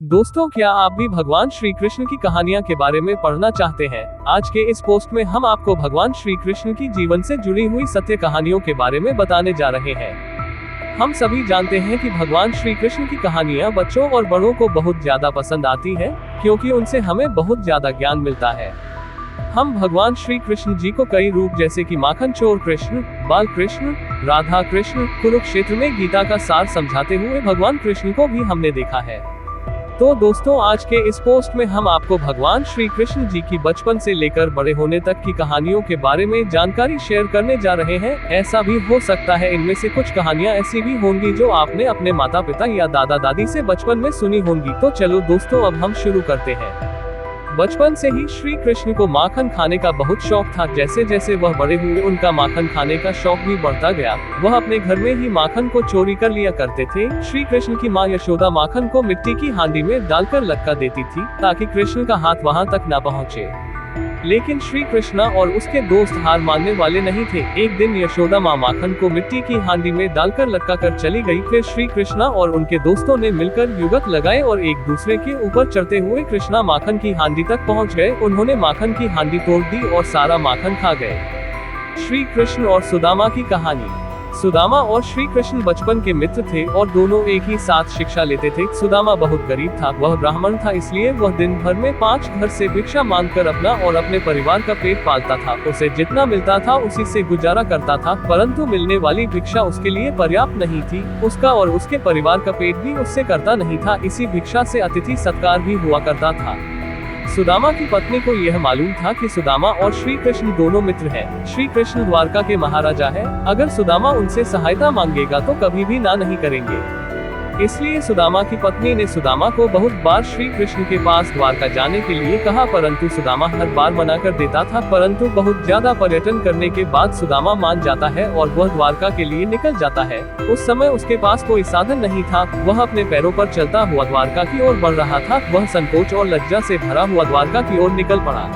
दोस्तों, क्या आप भी भगवान श्री कृष्ण की कहानियां के बारे में पढ़ना चाहते हैं? आज के इस पोस्ट में हम आपको भगवान श्री कृष्ण की जीवन से जुड़ी हुई सत्य कहानियों के बारे में बताने जा रहे हैं। हम सभी जानते हैं कि भगवान श्री कृष्ण की कहानियां बच्चों और बड़ों को बहुत ज्यादा पसंद आती है, क्योंकि उनसे हमें बहुत ज्यादा ज्ञान मिलता है। हम भगवान श्री कृष्ण जी को कई रूप जैसे कि माखन चोर कृष्ण, बाल कृष्ण, राधा कृष्ण, कुरुक्षेत्र में गीता का सार समझाते हुए भगवान कृष्ण को भी हमने देखा है। तो दोस्तों, आज के इस पोस्ट में हम आपको भगवान श्री कृष्ण जी की बचपन से लेकर बड़े होने तक की कहानियों के बारे में जानकारी शेयर करने जा रहे हैं। ऐसा भी हो सकता है इनमें से कुछ कहानियां ऐसी भी होंगी जो आपने अपने माता पिता या दादा दादी से बचपन में सुनी होंगी। तो चलो दोस्तों, अब हम शुरू करते हैं। बचपन से ही श्री कृष्ण को माखन खाने का बहुत शौक था। जैसे जैसे वह बड़े हुए, उनका माखन खाने का शौक भी बढ़ता गया। वह अपने घर में ही माखन को चोरी कर लिया करते थे। श्री कृष्ण की माँ यशोदा माखन को मिट्टी की हांडी में डालकर लटका देती थी, ताकि कृष्ण का हाथ वहां तक न पहुँचे। लेकिन श्री कृष्णा और उसके दोस्त हार मानने वाले नहीं थे। एक दिन यशोदा माँ माखन को मिट्टी की हांडी में डालकर लटका कर चली गई। फिर श्री कृष्णा और उनके दोस्तों ने मिलकर युगत लगाए और एक दूसरे के ऊपर चढ़ते हुए कृष्णा माखन की हांडी तक पहुँच गए। उन्होंने माखन की हांडी तोड़ दी और सारा माखन खा गए। श्री कृष्ण और सुदामा की कहानी। सुदामा और श्री कृष्ण बचपन के मित्र थे और दोनों एक ही साथ शिक्षा लेते थे। सुदामा बहुत गरीब था, वह ब्राह्मण था, इसलिए वह दिन भर में 5 घर से भिक्षा मांगकर अपना और अपने परिवार का पेट पालता था। उसे जितना मिलता था उसी से गुजारा करता था, परंतु मिलने वाली भिक्षा उसके लिए पर्याप्त नहीं थी। उसका और उसके परिवार का पेट भी उससे करता नहीं था। इसी भिक्षा से अतिथि सत्कार भी हुआ करता था। सुदामा की पत्नी को यह मालूम था कि सुदामा और श्री कृष्ण दोनों मित्र हैं। श्री कृष्ण द्वारका के महाराजा है, अगर सुदामा उनसे सहायता मांगेगा तो कभी भी ना नहीं करेंगे। इसलिए सुदामा की पत्नी ने सुदामा को बहुत बार श्री कृष्ण के पास द्वारका जाने के लिए कहा, परंतु सुदामा हर बार मना कर देता था। परंतु बहुत ज्यादा पर्यटन करने के बाद सुदामा मान जाता है और वह द्वारका के लिए निकल जाता है। उस समय उसके पास कोई साधन नहीं था, वह अपने पैरों पर चलता हुआ द्वारका की ओर बढ़ रहा था। वह संकोच और लज्जा से भरा हुआ द्वारका की ओर निकल पड़ा।